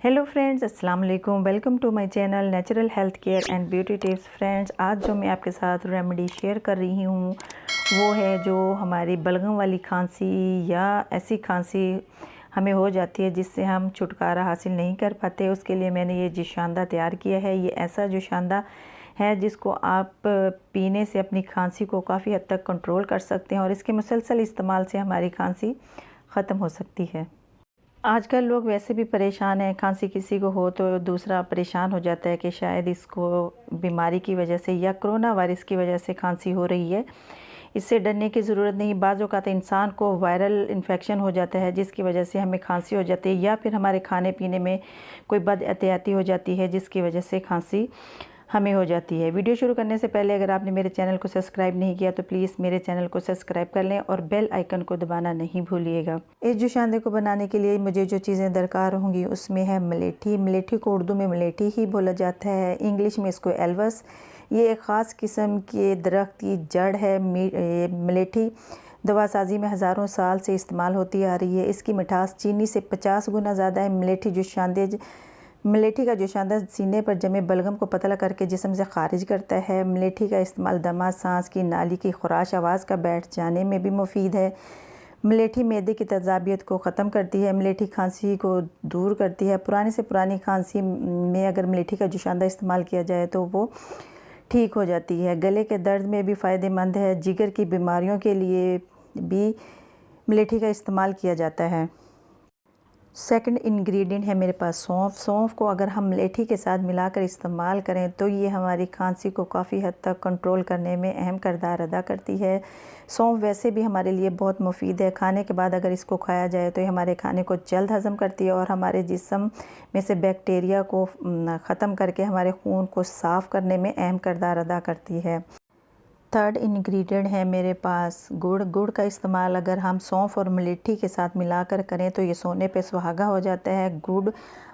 Hello friends, अस्सलाम वालेकुम। Welcome to my channel natural health care and beauty tips. Friends, आज जो मैं आपके साथ रेमेडी शेयर कर रही हूँ वो है जो हमारी बलगम वाली खांसी या ऐसी खांसी हमें हो जाती है जिससे हम छुटकारा हासिल नहीं कर पाते। उसके लिए मैंने ये जोशांदा तैयार किया है। ये ऐसा जोशांदा है जिसको आप पीने से अपनी खांसी को काफ़ी हद तक कंट्रोल कर सकते हैं और इसके मुसलसल इस्तेमाल से हमारी खांसी ख़त्म हो सकती है। आजकल लोग वैसे भी परेशान हैं, खांसी किसी को हो तो दूसरा परेशान हो जाता है कि शायद इसको बीमारी की वजह से या कोरोना वायरस की वजह से खांसी हो रही है। इससे डरने की ज़रूरत नहीं। बाज़ औक़ात इंसान को वायरल इन्फेक्शन हो जाता है जिसकी वजह से हमें खांसी हो जाती है, या फिर हमारे खाने पीने में कोई बदएहतियाती हो जाती है जिसकी वजह से खांसी हमें हो जाती है। वीडियो शुरू करने से पहले अगर आपने मेरे चैनल को सब्सक्राइब नहीं किया तो प्लीज़ मेरे चैनल को सब्सक्राइब कर लें और बेल आइकन को दबाना नहीं भूलिएगा। इस जोशांदे को बनाने के लिए मुझे जो चीज़ें दरकार होंगी उसमें है मलेठी। मलेठी को उर्दू में मलेठी ही बोला जाता है, इंग्लिश में इसको एल्वस। ये एक ख़ास किस्म के दरख्त की जड़ है। मलेठी दवासाजी में हज़ारों साल से इस्तेमाल होती आ रही है। इसकी मिठास चीनी से 50 गुना ज़्यादा है। मलेठी का जोशांदा सीने पर जमे बलगम को पतला करके जिस्म से खारिज करता है। मलेठी का इस्तेमाल दमा, सांस की नाली की खराश, आवाज़ का बैठ जाने में भी मुफीद है। मलेठी मैदे की तेज़ाबियत को ख़त्म करती है। मलेठी खांसी को दूर करती है। पुरानी से पुरानी खांसी में अगर मलेठी का जोशांदा इस्तेमाल किया जाए तो वो ठीक हो जाती है। गले के दर्द में भी फ़ायदेमंद है। जिगर की बीमारियों के लिए भी मलेठी का इस्तेमाल किया जाता है। सेकंड इंग्रेडिएंट है मेरे पास सौंफ। सौंफ को अगर हम मलेठी के साथ मिलाकर इस्तेमाल करें तो ये हमारी खांसी को काफ़ी हद तक कंट्रोल करने में अहम किरदार अदा करती है। सौंफ वैसे भी हमारे लिए बहुत मुफीद है। खाने के बाद अगर इसको खाया जाए तो ये हमारे खाने को जल्द हज़म करती है और हमारे जिस्म में से बैक्टीरिया को ख़त्म करके हमारे खून को साफ़ करने में अहम किरदार अदा करती है। थर्ड इंग्रेडिएंट है मेरे पास गुड़। गुड़ का इस्तेमाल अगर हम सौंफ और मलेठी के साथ मिलाकर करें तो ये सोने पे सुहागा हो जाता है। गुड़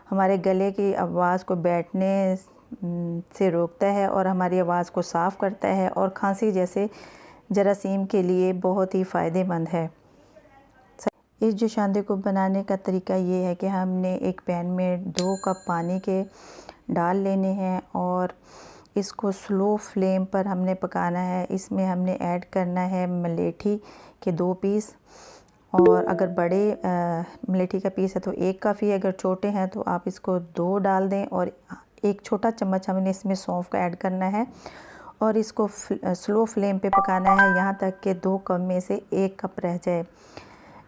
हमारे गले की आवाज़ को बैठने से रोकता है और हमारी आवाज़ को साफ़ करता है और खांसी जैसे जरासीम के लिए बहुत ही फ़ायदेमंद है। इस जोशांदे को बनाने का तरीका ये है कि हमने एक पैन में 2 कप पानी के डाल लेने हैं और इसको स्लो फ्लेम पर हमने पकाना है। इसमें हमने ऐड करना है मलेठी के 2 पीस, और अगर बड़े मलेठी का पीस है तो 1 काफ़ी है, अगर छोटे हैं तो आप इसको 2 डाल दें। और 1 छोटा चम्मच हमने इसमें सौंफ का ऐड करना है और इसको स्लो फ्लेम पे पकाना है यहाँ तक कि 2 कप में से 1 कप रह जाए।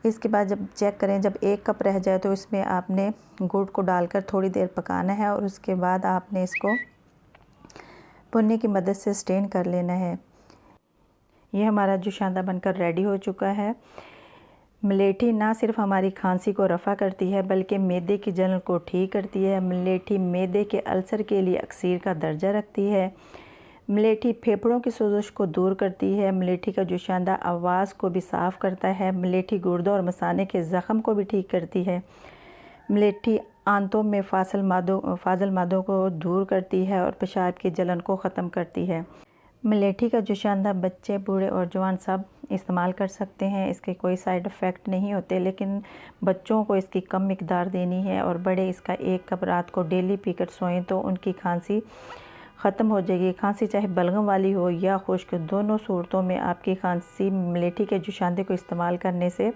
इसके बाद जब चेक करें, जब 1 कप रह जाए तो इसमें आपने गुड़ को डालकर थोड़ी देर पकाना है और उसके बाद आपने इसको पुन्नी की मदद से स्टेन कर लेना है। ये हमारा जोशांदा बनकर रेडी हो चुका है। मलेठी ना सिर्फ हमारी खांसी को रफ़ा करती है बल्कि मैदे की जलन को ठीक करती है। मलेठी मैदे के अल्सर के लिए अक्सीर का दर्जा रखती है। मलेठी फेफड़ों की सोजश को दूर करती है। मलेठी का जोशांदा आवाज़ को भी साफ़ करता है। मलेठी गुर्दों और मसाने के ज़ख़म को भी ठीक करती है। मलेठी आंतों में फाजल मादों को दूर करती है और पेशाब की जलन को ख़त्म करती है। मलेठी का जोशांदा बच्चे, बूढ़े और जवान सब इस्तेमाल कर सकते हैं। इसके कोई साइड इफ़ेक्ट नहीं होते, लेकिन बच्चों को इसकी कम मिकदार देनी है और बड़े इसका 1 कप रात को डेली पीकर सोएं तो उनकी खांसी ख़त्म हो जाएगी। खांसी चाहे बलगम वाली हो या खुश्क, दोनों सूरतों में आपकी खांसी मलेठी के जोशांदे को इस्तेमाल करने से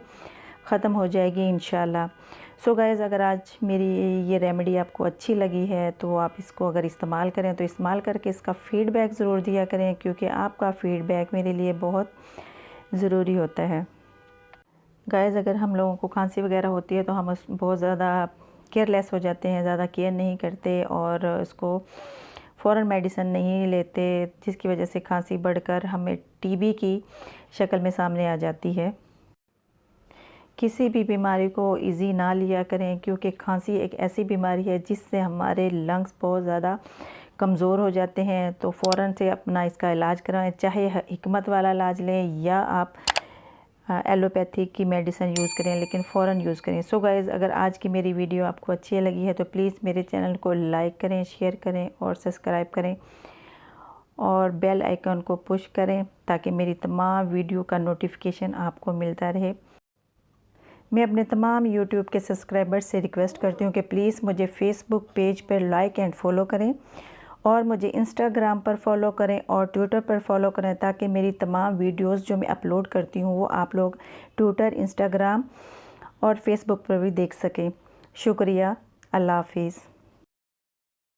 ख़त्म हो जाएगी इंशाल्लाह। सो गाइज़, अगर आज मेरी ये रेमेडी आपको अच्छी लगी है तो आप इसको अगर इस्तेमाल करें तो इस्तेमाल करके इसका फ़ीडबैक ज़रूर दिया करें, क्योंकि आपका फ़ीडबैक मेरे लिए बहुत ज़रूरी होता है। गाइज़, अगर हम लोगों को खांसी वगैरह होती है तो हम बहुत ज़्यादा केयरलेस हो जाते हैं, ज़्यादा केयर नहीं करते और इसको फ़ौरन मेडिसिन नहीं लेते, जिसकी वजह से खांसी बढ़कर हमें टीबी की शक्ल में सामने आ जाती है। किसी भी बीमारी को इजी ना लिया करें, क्योंकि खांसी एक ऐसी बीमारी है जिससे हमारे लंग्स बहुत ज़्यादा कमज़ोर हो जाते हैं। तो फ़ौरन से अपना इसका इलाज कराएं, चाहे हिकमत वाला इलाज लें या आप एलोपैथिक की मेडिसिन यूज़ करें, लेकिन फ़ौरन यूज़ करें। सो गाइज़, अगर आज की मेरी वीडियो आपको अच्छी लगी है तो प्लीज़ मेरे चैनल को लाइक करें, शेयर करें और सब्सक्राइब करें और बेल आइकन को पुश करें ताकि मेरी तमाम वीडियो का नोटिफिकेशन आपको मिलता रहे। मैं अपने तमाम यूट्यूब के सब्सक्राइबर्स से रिक्वेस्ट करती हूँ कि प्लीज़ मुझे फ़ेसबुक पेज पर लाइक एंड फॉलो करें और मुझे इंस्टाग्राम पर फॉलो करें और ट्विटर पर फॉलो करें, ताकि मेरी तमाम वीडियोस जो मैं अपलोड करती हूँ वो आप लोग ट्विटर, इंस्टाग्राम और फेसबुक पर भी देख सकें। शुक्रिया। अल्लाह हाफिज़।